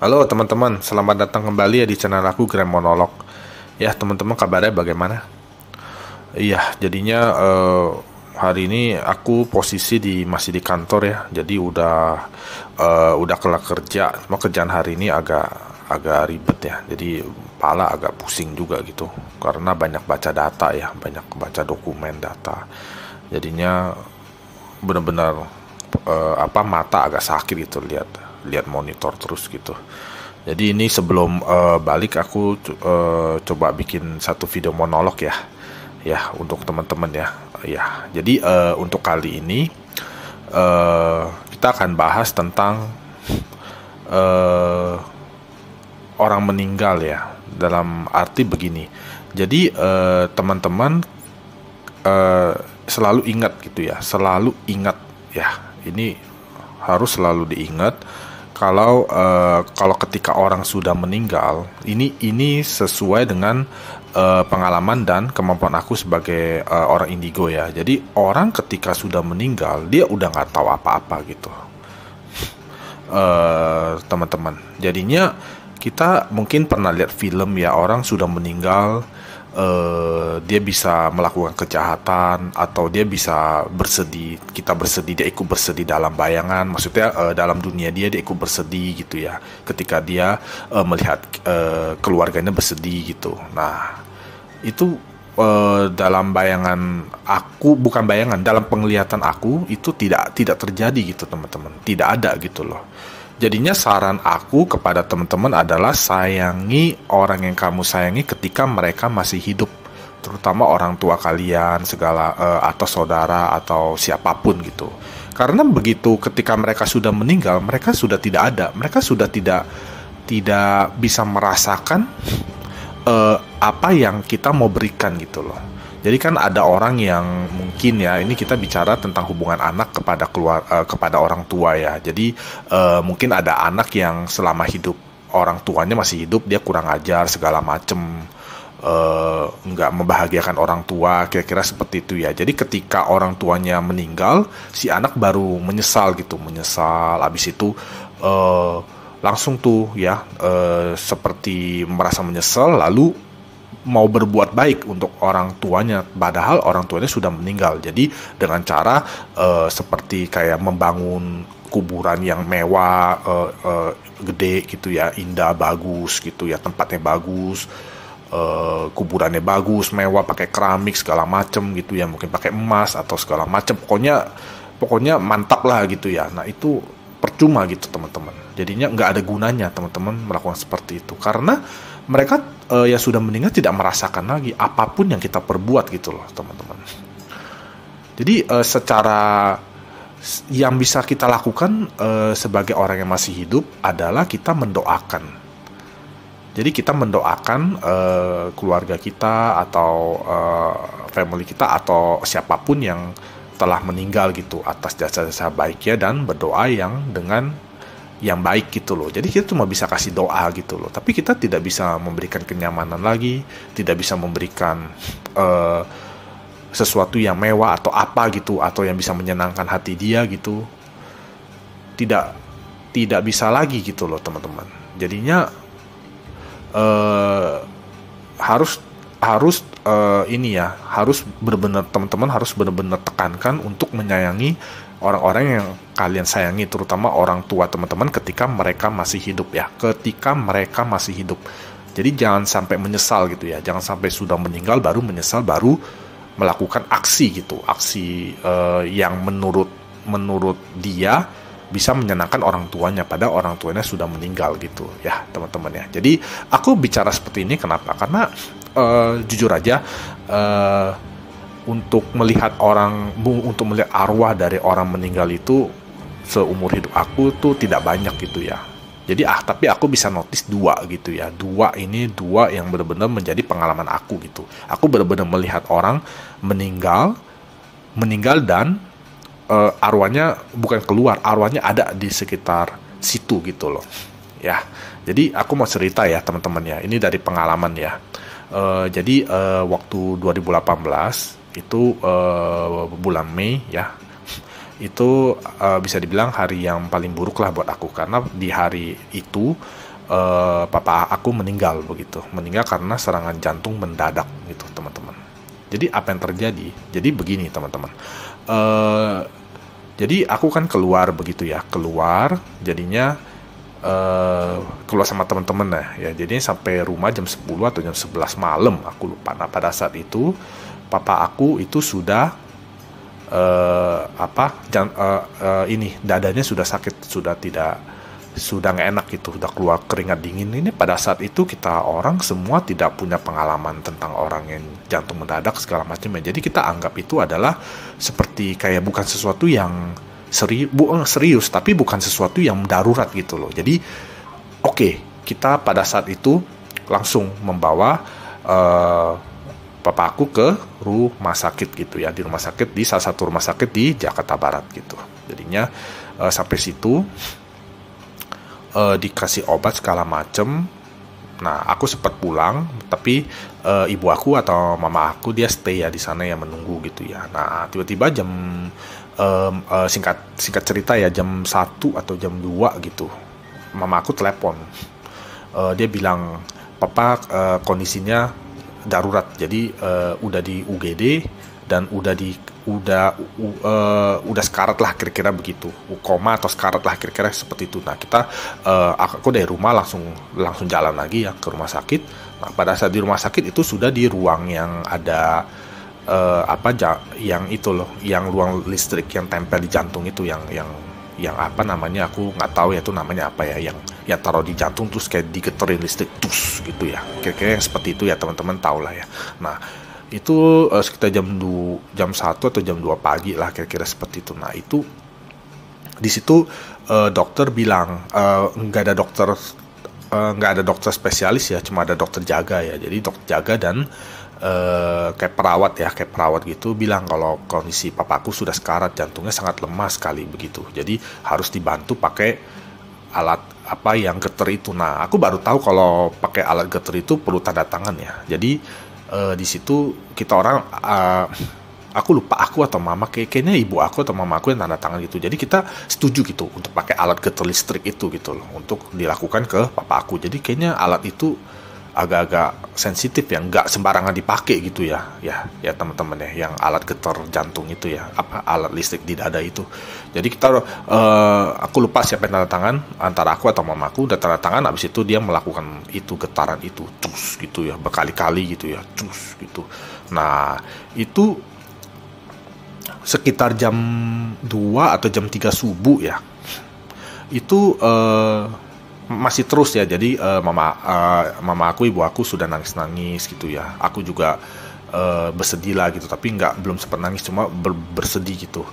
Halo teman-teman, selamat datang kembali ya di channel aku Grand Monolog. Ya teman-teman, kabarnya bagaimana? Iya, jadinya hari ini aku posisi masih di kantor ya. Jadi udah kelar kerja. Cuma kerjaan hari ini agak agak ribet ya. Jadi kepala agak pusing juga gitu. Karena banyak baca data ya, banyak baca dokumen data. Jadinya benar-benar mata agak sakit gitu lihat lihat monitor terus gitu. Jadi ini sebelum balik aku coba bikin satu video monolog ya, ya untuk teman-teman ya. Ya, jadi untuk kali ini kita akan bahas tentang eh, orang meninggal ya. Dalam arti begini. Jadi teman-teman eh, selalu ingat gitu ya, selalu ingat ya. Ini harus selalu diingat kalau ketika orang sudah meninggal, ini sesuai dengan pengalaman dan kemampuan aku sebagai orang indigo ya. Jadi orang ketika sudah meninggal dia udah nggak tahu apa-apa gitu, teman-teman. Jadinya kita mungkin pernah lihat film ya, orang sudah meninggal, dia bisa melakukan kejahatan atau dia bisa bersedih, kita bersedih, dia ikut bersedih dalam bayangan, maksudnya dalam dunia dia ikut bersedih gitu ya, ketika dia melihat keluarganya bersedih gitu. Nah itu dalam bayangan aku, bukan bayangan, dalam penglihatan aku itu tidak terjadi gitu teman-teman, tidak ada gitu loh. Jadinya saran aku kepada teman-teman adalah sayangi orang yang kamu sayangi ketika mereka masih hidup, terutama orang tua kalian segala, atau saudara atau siapapun gitu. Karena begitu ketika mereka sudah meninggal, mereka sudah tidak ada, mereka sudah tidak bisa merasakan apa yang kita mau berikan gitu loh. Jadi kan ada orang yang mungkin ya, ini kita bicara tentang hubungan anak kepada orang tua ya. Jadi mungkin ada anak yang selama hidup orang tuanya masih hidup dia kurang ajar segala macem, nggak membahagiakan orang tua, kira-kira seperti itu ya. Jadi ketika orang tuanya meninggal, si anak baru menyesal gitu, menyesal. Abis itu langsung tuh ya, seperti merasa menyesal lalu mau berbuat baik untuk orang tuanya, padahal orang tuanya sudah meninggal. Jadi dengan cara seperti kayak membangun kuburan yang mewah, gede gitu ya, indah, bagus gitu ya, tempatnya bagus, kuburannya bagus, mewah, pakai keramik segala macem gitu ya, mungkin pakai emas atau segala macem, pokoknya mantap lah gitu ya. Nah itu percuma gitu teman-teman, jadinya nggak ada gunanya teman-teman melakukan seperti itu, karena mereka yang sudah meninggal tidak merasakan lagi apapun yang kita perbuat gitu loh teman-teman. Jadi secara yang bisa kita lakukan sebagai orang yang masih hidup adalah kita mendoakan. Jadi kita mendoakan keluarga kita atau family kita atau siapapun yang telah meninggal gitu atas jasa-jasa baiknya, dan berdoa yang baik gitu loh. Jadi kita cuma bisa kasih doa gitu loh, tapi kita tidak bisa memberikan kenyamanan lagi, tidak bisa memberikan sesuatu yang mewah atau apa gitu, atau yang bisa menyenangkan hati dia gitu. Tidak bisa lagi gitu loh teman-teman. Jadinya harus harus ini ya, harus benar-benar teman-teman harus benar-benar tekankan untuk menyayangi orang-orang yang kalian sayangi, terutama orang tua teman-teman ketika mereka masih hidup ya, ketika mereka masih hidup. Jadi jangan sampai menyesal gitu ya, jangan sampai sudah meninggal baru menyesal, baru melakukan aksi gitu, aksi yang menurut dia bisa menyenangkan orang tuanya, pada orang tuanya sudah meninggal gitu ya teman-teman ya. Jadi aku bicara seperti ini kenapa? Karena jujur aja, untuk melihat arwah dari orang meninggal itu seumur hidup aku tuh tidak banyak gitu ya. Jadi tapi aku bisa notice dua gitu ya, dua yang benar-benar menjadi pengalaman aku gitu. Aku benar-benar melihat orang meninggal dan arwahnya bukan keluar, arwahnya ada di sekitar situ gitu loh ya. Jadi aku mau cerita ya teman-teman ya, ini dari pengalaman ya. Jadi waktu 2018 itu bulan Mei ya, itu bisa dibilang hari yang paling buruk lah buat aku, karena di hari itu papa aku meninggal begitu, meninggal karena serangan jantung mendadak gitu teman-teman. Jadi apa yang terjadi? Jadi begini teman-teman. Jadi aku kan keluar begitu ya, keluar jadinya keluar sama teman-teman ya. Jadinya sampai rumah jam 10 atau jam 11 malam, aku lupa. Nah, pada saat itu papa aku itu sudah ini dadanya sudah sakit, sudah nggak enak gitu, udah keluar keringat dingin. Ini pada saat itu kita orang semua tidak punya pengalaman tentang orang yang jantung mendadak segala macam ya. Jadi kita anggap itu adalah seperti kayak bukan sesuatu yang serius, tapi bukan sesuatu yang darurat gitu loh. Jadi oke, kita pada saat itu langsung membawa papa aku ke rumah sakit gitu ya, di rumah sakit, di salah satu rumah sakit di Jakarta Barat gitu. Jadinya sampai situ dikasih obat segala macem. Nah, aku sempat pulang, tapi ibu aku atau mama aku dia stay ya di sana ya, menunggu gitu ya. Nah, tiba-tiba jam singkat cerita ya, jam 1 atau jam 2 gitu, mama aku telepon. Dia bilang, papa kondisinya darurat, jadi udah di UGD dan udah sekarat lah kira-kira begitu, koma atau sekarat lah kira-kira seperti itu. Nah, aku dari rumah langsung jalan lagi ya ke rumah sakit. Nah, pada saat di rumah sakit itu sudah di ruang yang ada yang itu loh, yang ruang listrik yang tempel di jantung itu, yang apa namanya, aku nggak tahu ya itu namanya apa ya, yang taruh di jantung terus kayak digeterin listrik tus gitu ya, kira-kira yang seperti itu ya, teman-teman tahu lah ya. Nah, itu sekitar jam 1 atau jam 2 pagi lah kira-kira seperti itu. Nah, itu di situ dokter bilang nggak ada dokter spesialis ya, cuma ada dokter jaga ya. Jadi dokter jaga dan kayak perawat gitu bilang kalau kondisi papaku sudah sekarat, jantungnya sangat lemah sekali begitu. Jadi harus dibantu pakai alat yang geter itu. Nah, aku baru tahu kalau pakai alat geter itu perlu tanda tangan ya. Jadi di situ kita orang aku lupa, aku atau mama, kayaknya ibu aku atau mama aku yang tanda tangan gitu. Jadi kita setuju gitu untuk pakai alat geter listrik itu gitu loh, untuk dilakukan ke papa aku. Jadi kayaknya alat itu agak-agak sensitif ya, nggak sembarangan dipakai gitu ya teman-teman ya, yang alat getar jantung itu ya, alat listrik di dada itu. Jadi kita aku lupa siapa yang tanda tangan, antara aku atau mamaku udah tanda tangan. Habis itu dia melakukan itu, getaran itu cus gitu ya, berkali-kali gitu ya, cus gitu. Nah, itu sekitar jam 2 atau jam 3 subuh ya, itu masih terus ya. Jadi mama aku, ibu aku sudah nangis gitu ya. Aku juga bersedih lah gitu, tapi belum sempat nangis, cuma bersedih gitu.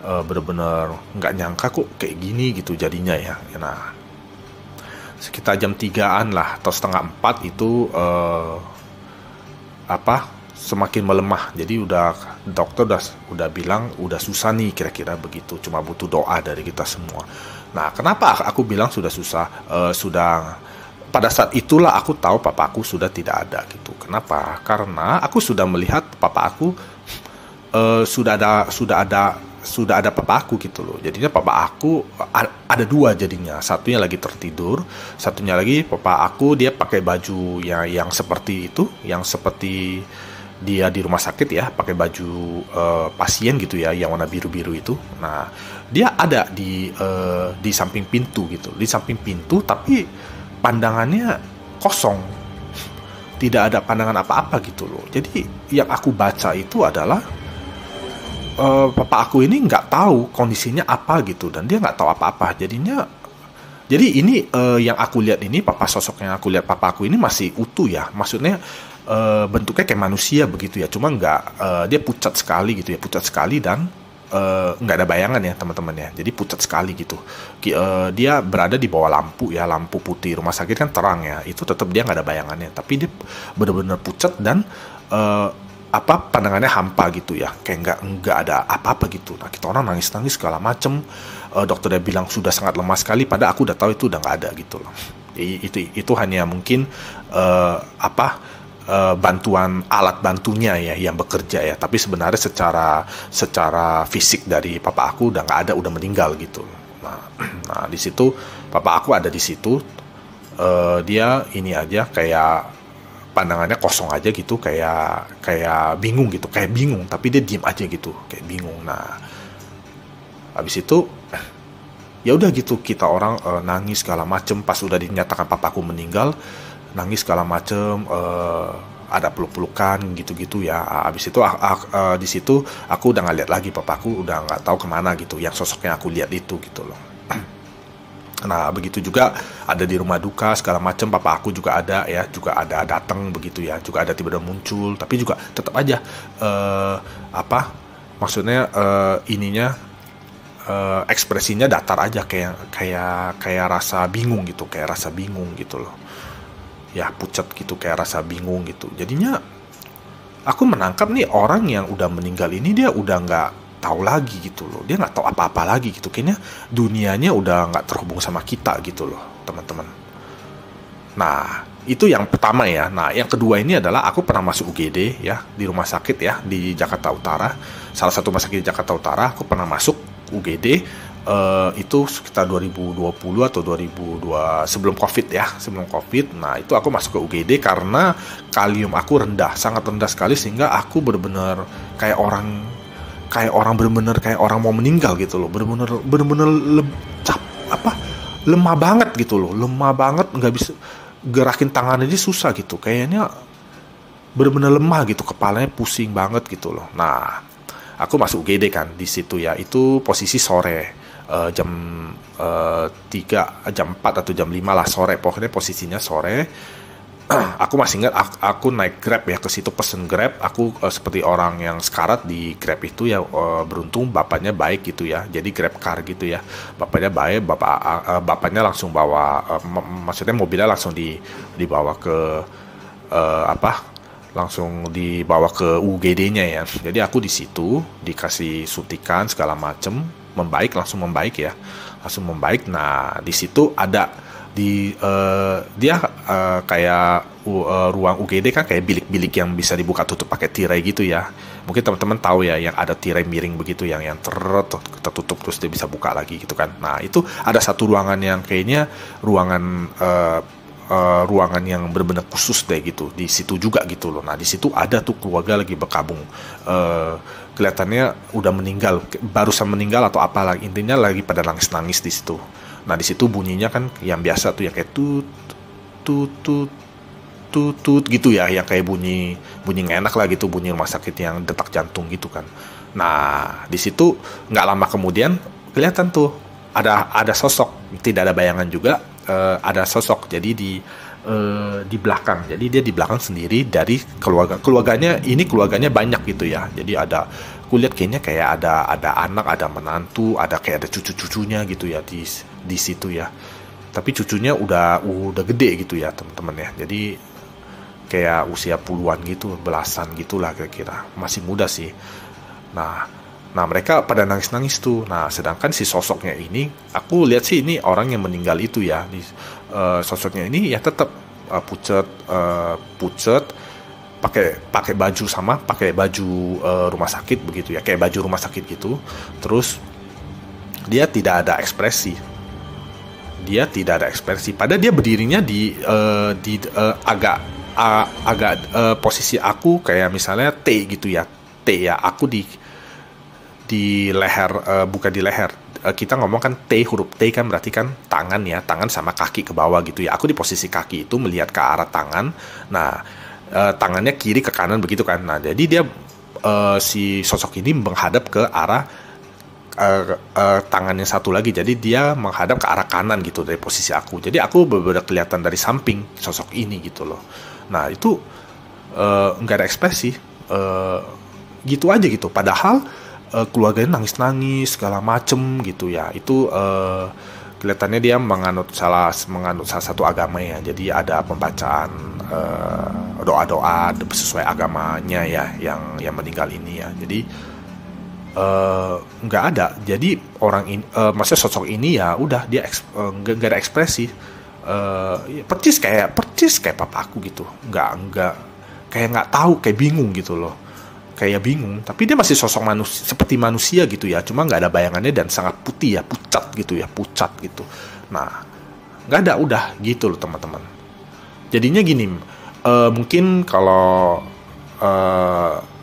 Bener-bener nggak nyangka kok kayak gini gitu jadinya ya. Nah, sekitar jam 3-an lah atau setengah 4 itu semakin melemah. Jadi dokter udah bilang udah susah nih kira-kira begitu, cuma butuh doa dari kita semua. Nah, kenapa aku bilang sudah susah? Pada saat itulah aku tahu papa aku sudah tidak ada gitu. Kenapa? Karena aku sudah melihat papa aku sudah ada papa aku gitu loh. Jadinya papa aku ada dua jadinya. Satunya lagi tertidur, satunya lagi papa aku dia pakai baju yang seperti itu, yang seperti dia di rumah sakit ya, pakai baju pasien gitu ya, yang warna biru-biru itu. Nah, dia ada di samping pintu gitu, di samping pintu, tapi pandangannya kosong, tidak ada pandangan apa-apa gitu loh. Jadi yang aku baca itu adalah papa aku ini nggak tahu kondisinya apa gitu, dan dia nggak tahu apa-apa. Jadi ini yang aku lihat ini, sosok yang aku lihat papa aku ini masih utuh ya, maksudnya bentuknya kayak manusia begitu ya, cuma dia pucat sekali gitu ya, pucat sekali, dan nggak ada bayangan ya teman-teman ya. Jadi pucat sekali gitu. Dia berada di bawah lampu ya, lampu putih rumah sakit kan terang ya, itu tetap dia nggak ada bayangannya, tapi dia benar-benar pucat dan pandangannya hampa gitu ya, kayak nggak ada apa-apa gitu. Nah, kita orang nangis segala macem. Dokter dia bilang sudah sangat lemah sekali, padahal aku udah tahu itu udah nggak ada gitu loh. Itu hanya mungkin bantuan alat bantunya ya yang bekerja ya, tapi sebenarnya secara fisik dari papa aku udah nggak ada, udah meninggal gitu. Nah di situ papa aku ada di situ, dia ini aja kayak pandangannya kosong aja gitu, kayak kayak bingung gitu, kayak bingung tapi dia diem aja gitu kayak bingung. Nah habis itu ya udah gitu, kita orang nangis segala macem pas udah dinyatakan papaku meninggal, nangis segala macem, ada peluk-pelukan gitu-gitu ya. Abis itu di situ aku udah nggak lihat lagi papaku, udah nggak tahu kemana gitu, yang sosoknya aku lihat itu gitu loh. Nah begitu juga ada di rumah duka segala macem, papa aku juga ada ya, juga ada datang begitu ya, juga ada tiba-tiba muncul, tapi juga tetap aja apa maksudnya ininya ekspresinya datar aja, kayak kayak kayak rasa bingung gitu, kayak rasa bingung gitu loh ya, pucat gitu, kayak rasa bingung gitu. Jadinya aku menangkap nih orang yang udah meninggal ini, dia udah nggak tahu lagi gitu loh, dia nggak tahu apa-apa lagi gitu, kayaknya dunianya udah nggak terhubung sama kita gitu loh teman-teman. Nah itu yang pertama ya. Nah yang kedua ini adalah aku pernah masuk UGD ya, di rumah sakit ya di Jakarta Utara, salah satu rumah sakit di Jakarta Utara. Aku pernah masuk UGD, itu sekitar 2020 atau 2002, sebelum COVID ya, sebelum COVID. Nah itu aku masuk ke UGD karena kalium aku rendah, sangat rendah sekali, sehingga aku benar-benar kayak orang benar-benar kayak orang mau meninggal gitu loh, benar-benar lemah banget gitu loh, lemah banget, nggak bisa gerakin tangan aja susah gitu, kayaknya benar-benar lemah gitu, kepalanya pusing banget gitu loh. Nah aku masuk UGD kan di situ ya, itu posisi sore, jam 3, jam 4 atau jam 5 lah sore, pokoknya posisinya sore. Aku masih ingat aku naik Grab ya ke situ, pesen Grab. Aku seperti orang yang sekarat di Grab itu ya, beruntung bapaknya baik gitu ya, jadi Grab car gitu ya, bapaknya baik, bapaknya langsung bawa, maksudnya mobilnya langsung dibawa ke langsung dibawa ke UGD-nya ya. Jadi aku di situ dikasih suntikan segala macem, langsung membaik ya, langsung membaik. Nah di situ ada dia kayak ruang UGD kan kayak bilik-bilik yang bisa dibuka tutup pakai tirai gitu ya. Mungkin teman-teman tahu ya, yang ada tirai miring begitu, yang tertutup terus dia bisa buka lagi gitu kan. Nah itu ada satu ruangan yang kayaknya ruangan yang benar-benar khusus deh gitu, di situ juga gitu loh. Nah di situ ada tuh keluarga lagi berkabung, kelihatannya udah meninggal, barusan meninggal atau apalah, intinya lagi pada nangis-nangis di situ. Nah di situ bunyinya kan yang biasa tuh, yang kayak tut tut tut tut tut gitu ya, yang kayak bunyi nggak enak lah gitu, bunyi rumah sakit yang detak jantung gitu kan. Nah di situ nggak lama kemudian kelihatan tuh ada sosok, tidak ada bayangan juga, ada sosok. Jadi di belakang, jadi dia di belakang sendiri dari keluarganya banyak gitu ya. Jadi ada, aku lihat kayaknya kayak ada anak, ada menantu, ada kayak ada cucu-cucunya gitu ya di situ ya. Tapi cucunya udah gede gitu ya teman-teman ya. Jadi kayak usia puluhan gitu, belasan gitulah kira-kira, masih muda sih. Nah mereka pada nangis-nangis tuh. Nah sedangkan si sosoknya ini, aku lihat sih ini orang yang meninggal itu ya, sosoknya ini ya tetap pucet, pakai baju rumah sakit begitu ya, kayak baju rumah sakit gitu. Terus dia tidak ada ekspresi, padahal dia berdirinya di agak posisi aku kayak misalnya T gitu ya, T ya, aku di leher, bukan di leher, kita ngomong kan T, huruf T kan berarti kan tangan ya, tangan sama kaki ke bawah gitu ya. Aku di posisi kaki itu melihat ke arah tangan. Nah tangannya kiri ke kanan begitu kan. Nah jadi dia si sosok ini menghadap ke arah tangan yang satu lagi, jadi dia menghadap ke arah kanan gitu dari posisi aku. Jadi aku benar-benar kelihatan dari samping sosok ini gitu loh. Nah itu nggak ada ekspresi, gitu aja gitu. Padahal keluarganya nangis-nangis segala macem gitu ya. Itu kelihatannya dia menganut salah satu agama ya. Jadi ada pembacaan doa-doa sesuai agamanya ya, yang meninggal ini ya. Jadi nggak ada. Jadi orang ini, maksudnya sosok ini ya udah dia nggak ada ekspresi, percis kayak papa aku gitu, nggak kayak nggak tahu, kayak bingung gitu loh, kayak bingung. Tapi dia masih sosok manusia, seperti manusia gitu ya, cuma nggak ada bayangannya dan sangat putih ya, pucat gitu. Nah nggak ada, udah gitu loh teman-teman. Jadinya gini, mungkin kalau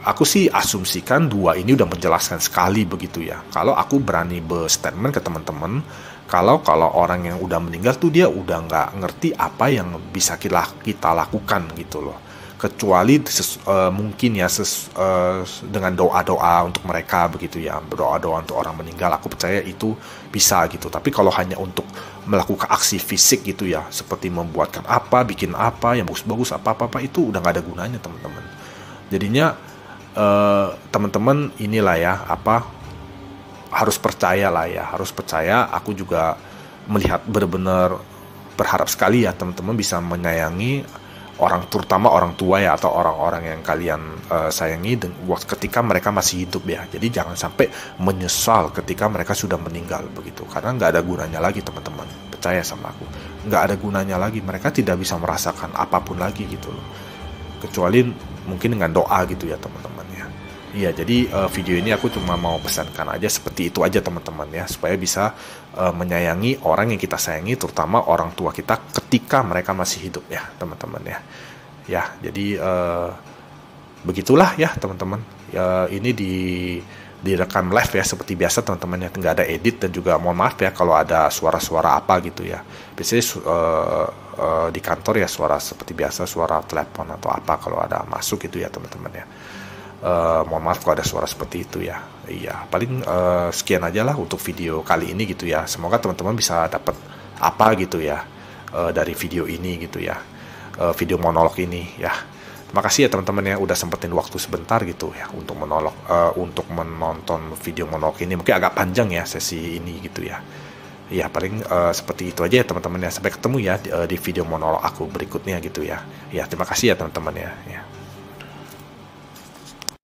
aku sih asumsikan dua ini udah menjelaskan sekali begitu ya. Kalau aku berani berstatement ke teman-teman, kalau orang yang udah meninggal tuh dia udah nggak ngerti apa yang bisa kita lakukan gitu loh. Kecuali mungkin ya dengan doa-doa untuk mereka begitu ya, berdoa-doa untuk orang meninggal, aku percaya itu bisa gitu. Tapi kalau hanya untuk melakukan aksi fisik gitu ya, seperti membuatkan apa, bikin apa yang bagus-bagus, apa-apa itu udah nggak ada gunanya teman-teman. Jadinya teman-teman inilah ya, harus percaya lah ya, harus percaya. Aku juga melihat benar-benar berharap sekali ya teman-teman bisa menyayangi orang, terutama orang tua ya, atau orang-orang yang kalian sayangi ketika mereka masih hidup ya. Jadi jangan sampai menyesal ketika mereka sudah meninggal begitu, karena nggak ada gunanya lagi teman-teman, percaya sama aku, nggak ada gunanya lagi. Mereka tidak bisa merasakan apapun lagi gitu loh, kecuali mungkin dengan doa gitu ya teman-teman ya. Iya, jadi video ini aku cuma mau pesankan aja seperti itu aja teman-teman ya, supaya bisa menyayangi orang yang kita sayangi, terutama orang tua kita ketika mereka masih hidup ya teman-teman ya. Ya, jadi begitulah ya teman-teman. Ini direkam live ya seperti biasa teman-teman ya, nggak ada edit, dan juga mohon maaf ya kalau ada suara-suara apa gitu ya. Biasanya di kantor ya suara seperti biasa, suara telepon atau apa kalau ada masuk gitu ya teman-teman ya. Mohon maaf kalau ada suara seperti itu ya. Iya, paling sekian aja lah untuk video kali ini gitu ya. Semoga teman-teman bisa dapat apa gitu ya dari video ini gitu ya, video monolog ini ya. Terima kasih ya teman-teman ya udah sempetin waktu sebentar gitu ya untuk untuk menonton video monolog ini. Mungkin agak panjang ya sesi ini gitu ya. Ya paling seperti itu aja ya teman-teman ya. Sampai ketemu ya di video monolog aku berikutnya gitu ya. Ya terima kasih ya teman-teman ya.